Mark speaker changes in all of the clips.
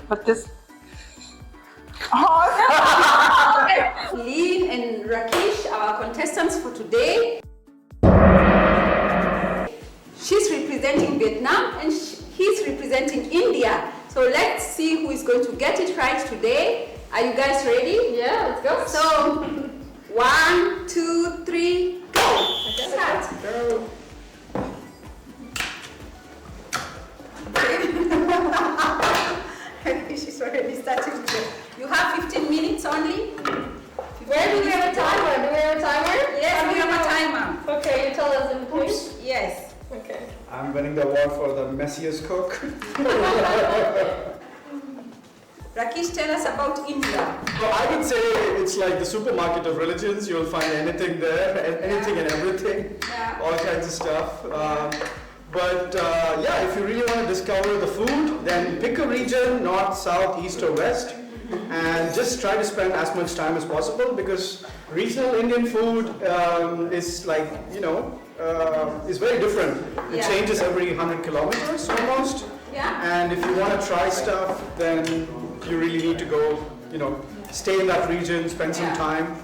Speaker 1: But this.
Speaker 2: Linh and Rakeesh are contestants for today. She's representing Vietnam and he's representing India. So let's see who is going to get it right today. Are you guys ready?
Speaker 3: Yeah, let's go.
Speaker 2: So, 1, 2, 3, go. Start.
Speaker 3: Go.
Speaker 2: She's already started. You have 15 minutes only.
Speaker 3: Where do we have a timer? Do we have a timer?
Speaker 2: Yes, we have a timer.
Speaker 3: Okay, you tell us in between.
Speaker 2: Yes.
Speaker 3: Okay.
Speaker 4: I'm winning the award for the messiest cook.
Speaker 2: Rakeesh, tell us about India.
Speaker 4: Well, I would say it's like the supermarket of religions. You'll find anything there, anything and everything, all kinds of stuff. Yeah, if you really want to discover the food, then pick a region, north, south, east or west, and just try to spend as much time as possible, because regional Indian food is like, is very different. It changes every 100 kilometers almost. And if you want to try stuff, then you really need to go, stay in that region, spend some time,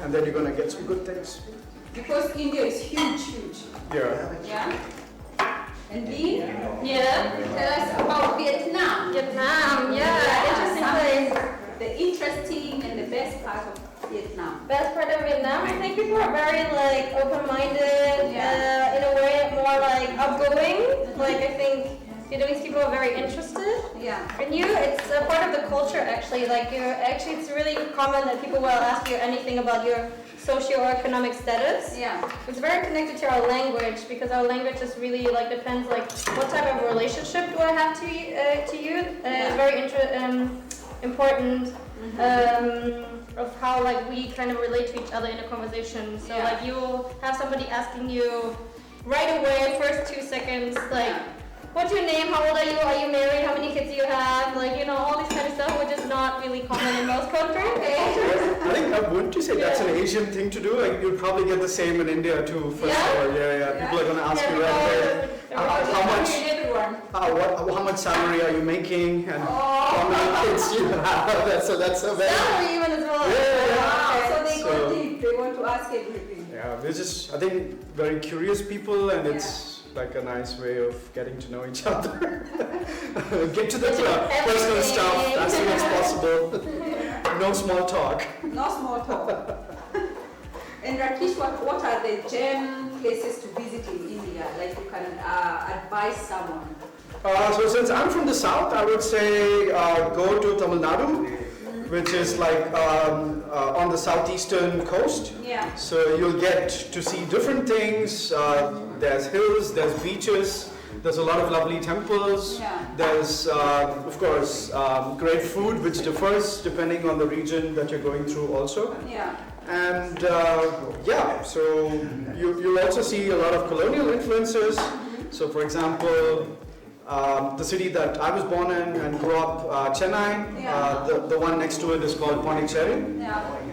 Speaker 4: and then you're going to get some good things.
Speaker 2: Because India is huge.
Speaker 4: Yeah.
Speaker 2: And Linh?
Speaker 3: Yeah.
Speaker 2: Tell us about Vietnam.
Speaker 3: Vietnam, interesting place.
Speaker 2: The interesting and the best part of Vietnam.
Speaker 3: Best part of Vietnam, I think people are very like open-minded, in a way more like outgoing. Like I think Vietnamese people are very interested in you. It's a part of the culture actually. Like it's really common that people will ask you anything about your socio-economic status. It's very connected to our language, because our language is really like depends like what type of relationship do I have to you. It's very important of how like we kind of relate to each other in a conversation. So like you'll have somebody asking you right away, first 2 seconds, like what's your name, how old are you married, how many kids do you have, like all this kind of stuff, which is not really common in most countries.
Speaker 4: I think wouldn't you say that's an Asian thing to do? Like you'd probably get the same in India too, for sure. People are going to ask you right away, how much salary are you making, and how many kids you have. That's a very
Speaker 3: salary even as well.
Speaker 2: So they go deep. They want to ask everything.
Speaker 4: Yeah, they're just, I think, very curious people, and it's like a nice way of getting to know each other. Get to the personal stuff as soon as possible. No small talk.
Speaker 2: No small talk. And Rakeesh, what are the gem places to visit in India? Like you can advise someone.
Speaker 4: So since I'm from the south, I would say go to Tamil Nadu, which is like on the southeastern coast. So you'll get to see different things. There's hills, there's beaches, there's a lot of lovely temples. There's, of course, great food, which differs depending on the region that you're going through also. And so you'll also see a lot of colonial influences. So for example, the city that I was born in and grew up, Chennai, the one next to it is called Pondicherry.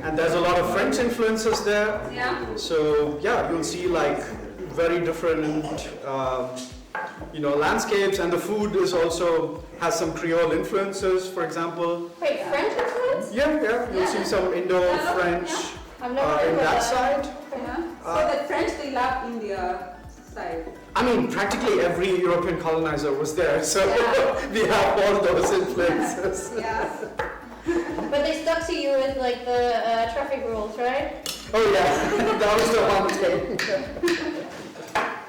Speaker 4: And there's a lot of French influences there. So you'll see like very different landscapes, and the food is also has some Creole influences, for example.
Speaker 3: Wait, French influence?
Speaker 4: You'll see some Indo-French in that side.
Speaker 2: So the French, they love India side.
Speaker 4: I mean, practically every European colonizer was there, so we have all those influences.
Speaker 3: But they stuck to you with like the traffic rules, right?
Speaker 4: Oh yeah, that was the one thing.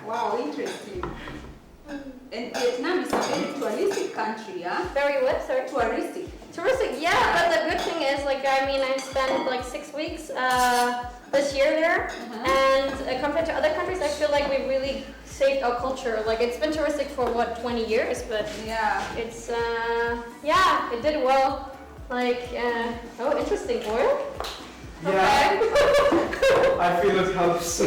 Speaker 2: Wow, interesting. And Vietnam is a very touristic country,
Speaker 3: Very what, sorry?
Speaker 2: Touristic.
Speaker 3: Touristic, but the good thing is, like, I mean, I spent like 6 weeks this year there, and compared to other countries, I feel like we really saved our culture. Like, it's been touristic for 20 years, but it's it did well. Like, interesting oil.
Speaker 4: I feel it helps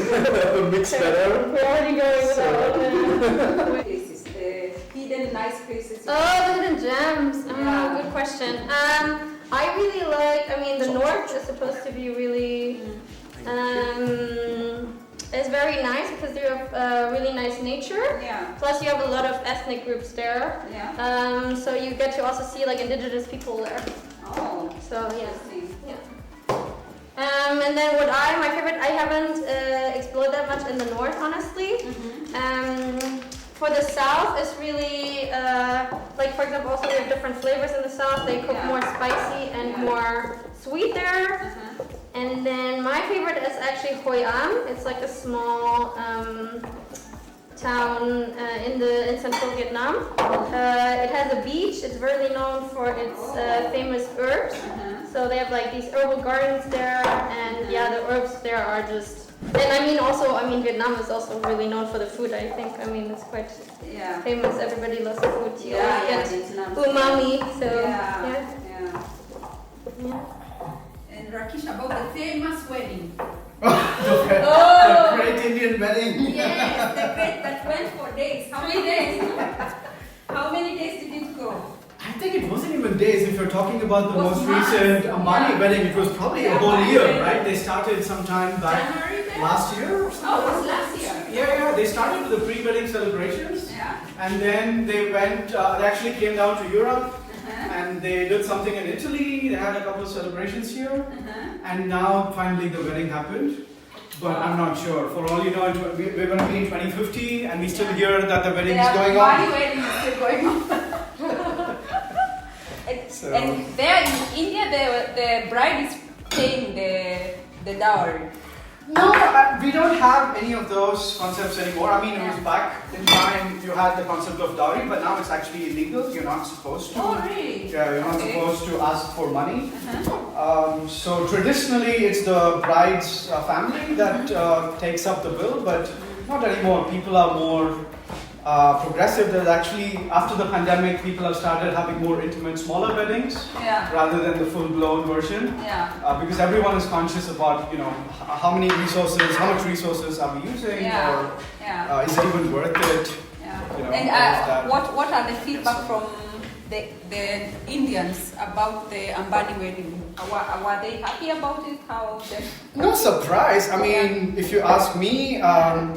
Speaker 4: mix better.
Speaker 3: We're already going with that one.
Speaker 2: Places, hidden nice places.
Speaker 3: Oh, the hidden gems. Good question. I really like, the north is supposed to be really is very nice because you have really nice nature.
Speaker 2: Yeah.
Speaker 3: Plus you have a lot of ethnic groups there.
Speaker 2: Yeah.
Speaker 3: So you get to also see like indigenous people there.
Speaker 2: Oh.
Speaker 3: So yeah. And then my favorite, I haven't explored that much in the north, honestly. For the south, it's really, like for example, also we have different flavors in the south. They cook more spicy and more sweet there. And then my favorite is actually Hoi An. It's like a small town in central Vietnam. It has a beach. It's very known for its famous herbs. So they have like these herbal gardens there, and yeah, the herbs there are just. And I mean Vietnam is also really known for the food. I think it's quite famous. Everybody loves food. You always get umami. So yeah.
Speaker 2: And Rakeesh, about the famous wedding.
Speaker 4: The great Indian wedding.
Speaker 2: Yes, the great that went for days. How many days? How many days did it go?
Speaker 4: I think it wasn't even days. If you're talking about the most recent Ambani wedding, it was probably a whole year, right? They started sometime back last year.
Speaker 2: Oh, it was last year.
Speaker 4: Yeah. They started with the pre-wedding celebrations, and then they went. They actually came down to Europe, and they did something in Italy. They had a couple of celebrations here, and now finally the wedding happened. But I'm not sure. For all you know, we're going to be in 2050, and we still hear that the wedding is going on.
Speaker 2: The wedding is still going on.
Speaker 4: So.
Speaker 2: And there in India, the bride is paying the dowry.
Speaker 4: No, we don't have any of those concepts anymore. I mean, it was back in time you had the concept of dowry, but now it's actually illegal. You're not supposed to.
Speaker 2: Oh, really?
Speaker 4: Yeah, you're not supposed to ask for money. So traditionally, it's the bride's family that takes up the bill, but not anymore. People are more progressive. There's actually, after the pandemic, people have started having more intimate, smaller weddings rather than the full-blown version. Because everyone is conscious about, how much resources are we using, or is it even worth it?
Speaker 2: And what are the feedback from the Indians about the Ambani wedding? Were they happy about it?
Speaker 4: No surprise. I mean, if you ask me,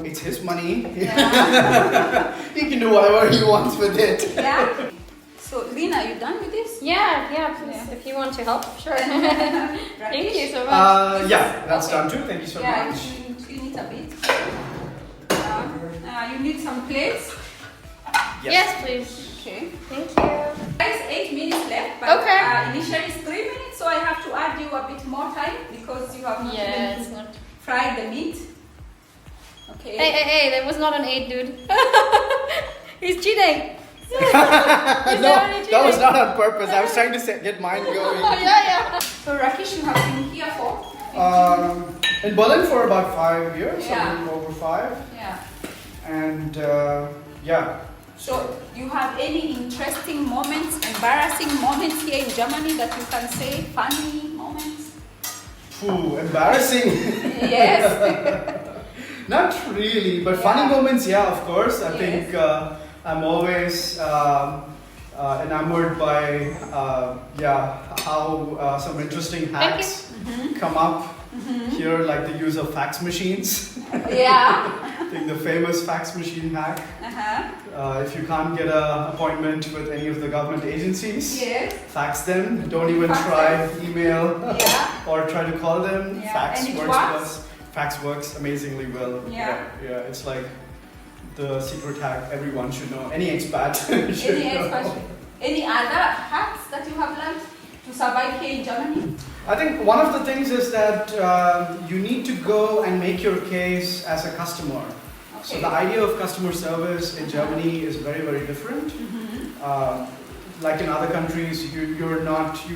Speaker 4: it's his money. He can do whatever he wants with it.
Speaker 2: Yeah. So, Linh, are you done with this?
Speaker 3: Yeah, please. If you want to help, sure. Thank you so much.
Speaker 4: Yeah, that's done too. Thank you so much.
Speaker 2: You need a bit. You need some plates?
Speaker 3: Yes, please.
Speaker 2: Okay.
Speaker 3: Thank you.
Speaker 2: Guys, 8 minutes left, but initially it's 3 minutes, so I have to add you a bit more time because you have not even fried the meat. Okay.
Speaker 3: Hey, that was not an 8, dude. He's cheating.
Speaker 4: That was not on purpose. I was trying to get mine going.
Speaker 2: So Rakeesh, you have been here for?
Speaker 4: In Berlin for about 5 years, a little over 5.
Speaker 2: Yeah.
Speaker 4: And
Speaker 2: So, you have any interesting moments, embarrassing moments here in Germany that you can say, funny moments?
Speaker 4: Embarrassing.
Speaker 2: Yes.
Speaker 4: Not really, but funny moments, of course. I think I'm always enamored by how some interesting hacks come up here, like the use of fax machines. I think the famous fax machine hack. If you can't get an appointment with any of the government agencies, fax them. Don't even try email or try to call them. Fax works amazingly well. It's like the secret hack everyone should know. Any expat should know.
Speaker 2: Any other hacks that you have learned to survive here in Germany?
Speaker 4: I think one of the things is that you need to go and make your case as a customer. So the idea of customer service in Germany is very, very different. Like in other countries, you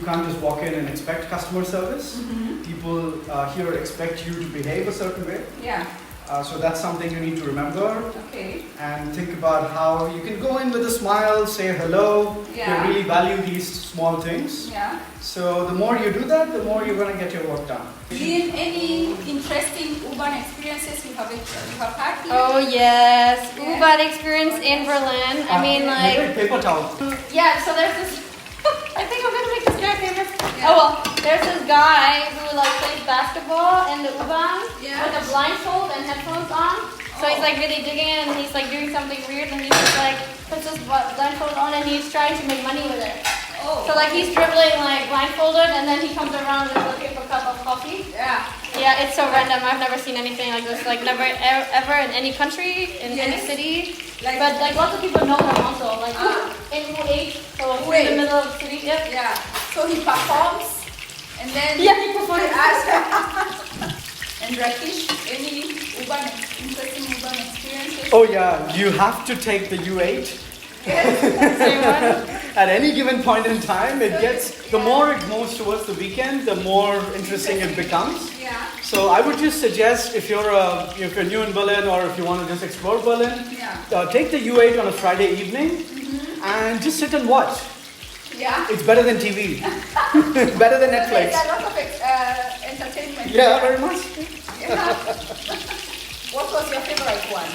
Speaker 4: can't just walk in and expect customer service. People here expect you to behave a certain way. So that's something you need to remember. And think about how you can go in with a smile, say hello. They really value these small things. So the more you do that, the more you're going to get your work done.
Speaker 2: Linh, any interesting urban experiences you have had here?
Speaker 3: Oh yes, U-Bahn experience in Berlin. I mean, like
Speaker 4: paper towel.
Speaker 3: so there's this. I think I'm gonna make this guy famous. Oh well, there's this guy who like plays basketball in the U-Bahn with a blindfold and headphones on. So he's like really digging it and he's like doing something weird and he just like puts his blindfold on and he's trying to make money with it. So like he's dribbling like blindfolded and then he comes around and is looking for a cup of coffee. Yeah, it's so random. I've never seen anything like this. Like never ever in any country, in any city. But like lots of people know him also. Like in U8, so in the middle of the city. Yeah.
Speaker 2: So he performs and then
Speaker 3: he performs.
Speaker 2: And Rakeesh, any interesting urban experiences?
Speaker 4: Oh yeah, you have to take the U8. At any given point in time, it gets, the more it moves towards the weekend, the more interesting it becomes. So I would just suggest if you're new in Berlin or if you want to just explore Berlin, take the U8 on a Friday evening and just sit and watch. It's better than TV. Better than Netflix.
Speaker 2: A lot of entertainment.
Speaker 4: Yeah, very much.
Speaker 2: What was your favorite one?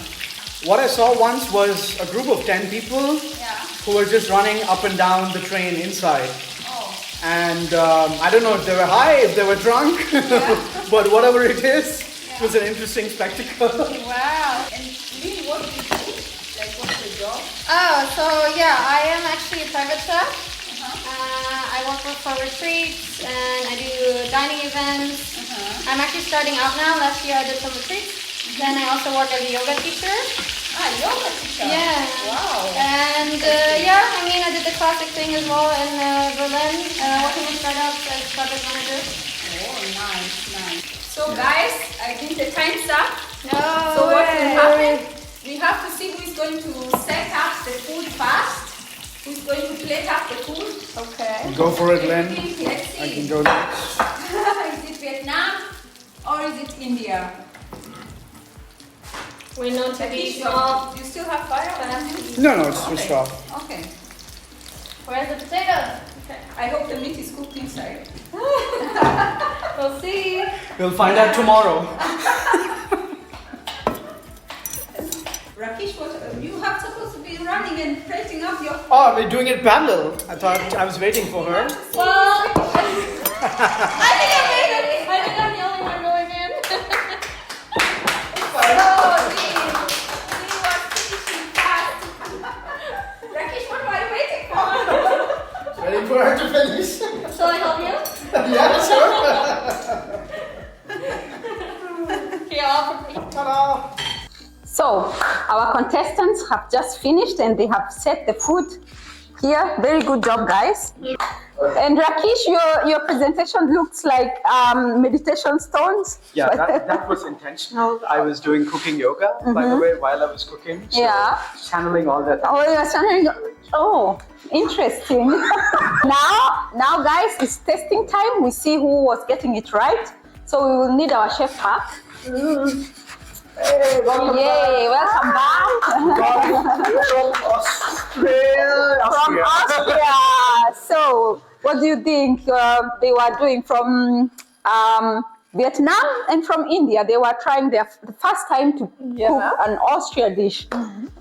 Speaker 4: What I saw once was a group of 10 people who were just running up and down the train inside. And I don't know if they were high, if they were drunk, but whatever it is, it was an interesting spectacle.
Speaker 2: Wow. And Linh, what do you do? Like, what's your job?
Speaker 3: Oh, so yeah, I am actually a private chef. I work for retreats and I do dining events. I'm actually starting out now. Last year I did some retreats. Then I also work as a yoga teacher.
Speaker 2: Yoga teacher?
Speaker 3: Yeah.
Speaker 2: Wow.
Speaker 3: And I mean, I did the classic thing as well in Berlin, working in startups as project manager.
Speaker 2: Oh, nice. So guys, I think the time's up.
Speaker 3: No
Speaker 2: So what
Speaker 3: way.
Speaker 2: will happen? We have to see who is going to set up the food first. Who's going to plate up the food?
Speaker 3: Okay.
Speaker 4: Go for it, Linh.
Speaker 2: Let's see.
Speaker 4: I can go next.
Speaker 2: Is it Vietnam or is it India?
Speaker 3: We know to be
Speaker 2: Rakeesh,
Speaker 3: small.
Speaker 2: you still have fire?
Speaker 4: No, it's switched off.
Speaker 2: Okay.
Speaker 3: Where's the potatoes? Okay.
Speaker 2: I hope the meat is cooked inside.
Speaker 3: We'll see.
Speaker 4: We'll find out tomorrow.
Speaker 2: Rakeesh, you have supposed to be running and plating up your food.
Speaker 4: Oh, we're doing it parallel. I thought I was waiting for her.
Speaker 3: Well, I think I made it. I think I'm the only one going in.
Speaker 2: Oh, Linh was finishing fast. Rakeesh, what are you waiting for?
Speaker 4: Waiting for her to finish.
Speaker 3: Shall I help you?
Speaker 4: Yeah, sure.
Speaker 3: Here, offer me.
Speaker 4: Ta-da!
Speaker 2: So, our contestants have just finished and they have set the food here. Very good job, guys. And Rakeesh, your presentation looks like meditation stones.
Speaker 4: Yeah, that was intentional. I was doing cooking yoga, by the way, while I was cooking. So channeling all that.
Speaker 2: Oh, you're channeling. Oh, interesting. now, guys, it's testing time. We see who was getting it right. So we will need our chef back.
Speaker 4: Hey, welcome
Speaker 2: Yay, welcome back.
Speaker 4: from Australia.
Speaker 2: From Austria. So, what do you think they were doing from Vietnam and from India? They were trying the first time to cook an Austrian dish.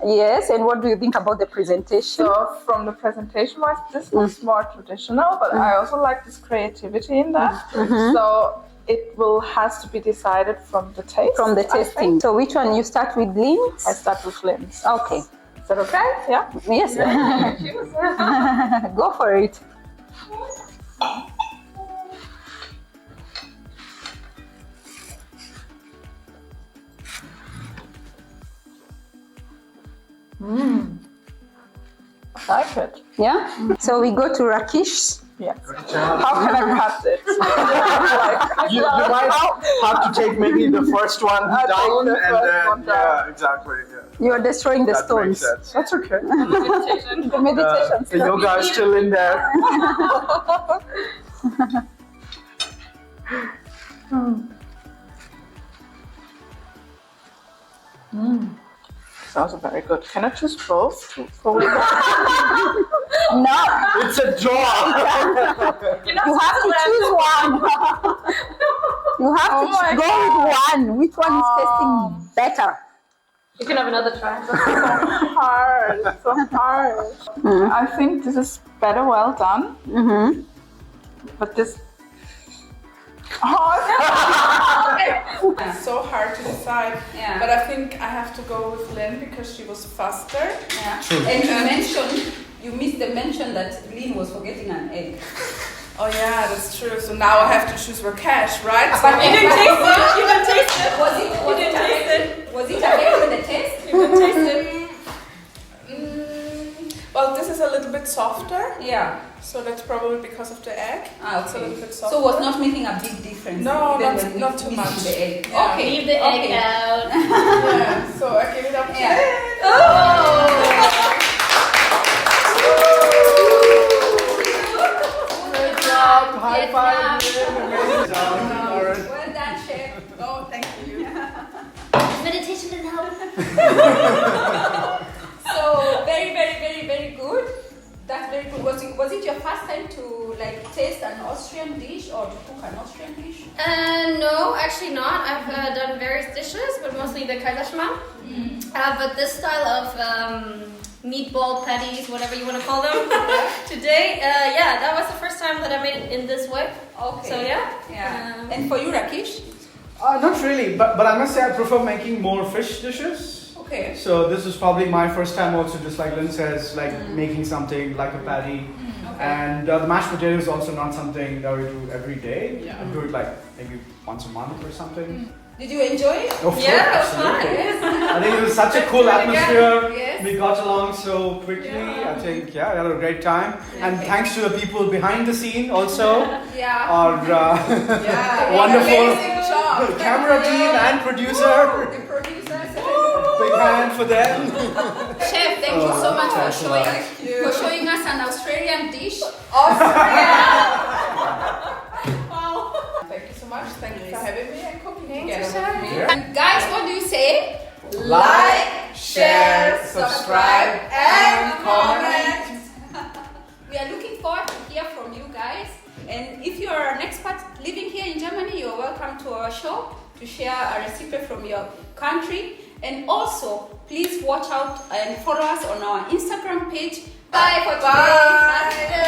Speaker 2: Yes, and what do you think about the presentation?
Speaker 1: So, from the presentation-wise, this looks more traditional, but I also like this creativity in that. So, it has to be decided from the taste.
Speaker 2: From the tasting. So which one? You start with Lin's?
Speaker 1: I start with Lin's.
Speaker 2: Okay.
Speaker 1: Is that okay? Yeah?
Speaker 2: Yes. Go for it.
Speaker 1: I like it.
Speaker 2: Yeah? So we go to Rakeesh.
Speaker 1: Yes. How can I cut it?
Speaker 4: You might have to take maybe the first one down and then, yeah, exactly. Yeah.
Speaker 2: You are destroying the
Speaker 4: That
Speaker 2: stones.
Speaker 4: makes sense. That's okay.
Speaker 2: The meditation.
Speaker 4: The yoga is still in there.
Speaker 1: Sounds very good. Can I choose both?
Speaker 2: No,
Speaker 4: It's a draw.
Speaker 2: you have to choose one. You have to go with one. Which one is tasting better?
Speaker 3: You can have another try.
Speaker 1: So hard. So hard. I think this is better well done. But this. It's so hard to decide.
Speaker 2: Yeah.
Speaker 1: But I think I have to go with Linh because she was faster.
Speaker 2: Yeah.
Speaker 4: True.
Speaker 2: And you missed the mention that Linh was forgetting an egg.
Speaker 1: Oh yeah, that's true. So now I have to choose Rakeesh, right? So
Speaker 2: But you didn't taste it.
Speaker 3: You didn't taste it.
Speaker 2: Was it affecting the taste?
Speaker 3: You didn't taste it.
Speaker 1: Well, this is a little bit softer,
Speaker 2: Yeah.
Speaker 1: so that's probably because of the egg. It's a little
Speaker 2: Okay.
Speaker 1: bit softer.
Speaker 2: So was not making a big difference.
Speaker 1: No,
Speaker 2: even
Speaker 1: not-
Speaker 2: when
Speaker 1: not
Speaker 2: we
Speaker 1: too
Speaker 2: missed
Speaker 1: much.
Speaker 2: The egg.
Speaker 1: Yeah.
Speaker 2: Okay.
Speaker 3: Leave the egg
Speaker 2: Okay.
Speaker 3: out.
Speaker 1: Yeah, so I give it up to
Speaker 2: Yeah.
Speaker 1: Linh.
Speaker 2: Oh.
Speaker 1: Good job. High
Speaker 3: Good
Speaker 1: five.
Speaker 3: job.
Speaker 1: Amazing job. All right.
Speaker 2: Well done, chef.
Speaker 1: Oh, thank you.
Speaker 3: Meditation didn't help.
Speaker 2: So very, very, very, very good. That's very good. Was it your first time to like taste an Austrian dish or to cook an Austrian dish?
Speaker 3: No, actually not. I've done various dishes, but mostly the Kaiserschmarrn. But this style of meatball patties, whatever you want to call them, today, that was the first time that I made it in this way.
Speaker 2: Okay.
Speaker 3: So yeah.
Speaker 2: Yeah. And for you, Rakeesh?
Speaker 4: Not really, but I must say I prefer making more fish dishes.
Speaker 2: Okay.
Speaker 4: So this is probably my first time also, just like Linh says, like making something like a patty. And the mashed potato is also not something that we do every day.
Speaker 1: Yeah.
Speaker 4: I do it like maybe once a month or something.
Speaker 2: Did you enjoy it?
Speaker 4: Of
Speaker 3: Yeah,
Speaker 4: course,
Speaker 3: it was fun.
Speaker 4: absolutely. I think it was such a cool atmosphere.
Speaker 2: Yes.
Speaker 4: We got along so quickly. I think, we had a great time. And thanks to the people behind the scene also.
Speaker 2: Yeah.
Speaker 4: Our
Speaker 1: Yeah.
Speaker 4: wonderful
Speaker 1: Amazing job.
Speaker 4: camera team and producer.
Speaker 2: The producers.
Speaker 4: Big hand for them.
Speaker 2: Chef, thank you so much for
Speaker 4: thanks a lot.
Speaker 2: showing us an Australian dish.
Speaker 1: Thank you so much. Thank you for having me and cooking
Speaker 3: Thanks
Speaker 1: together
Speaker 3: for
Speaker 1: with me.
Speaker 2: And guys, what do you say?
Speaker 1: Like, share, subscribe, and comment.
Speaker 2: We are looking forward to hear from you guys. And if you are an expat living here in Germany, you are welcome to our show to share a recipe from your country. And also, please watch out and follow us on our Instagram page. Bye for today.
Speaker 1: Bye.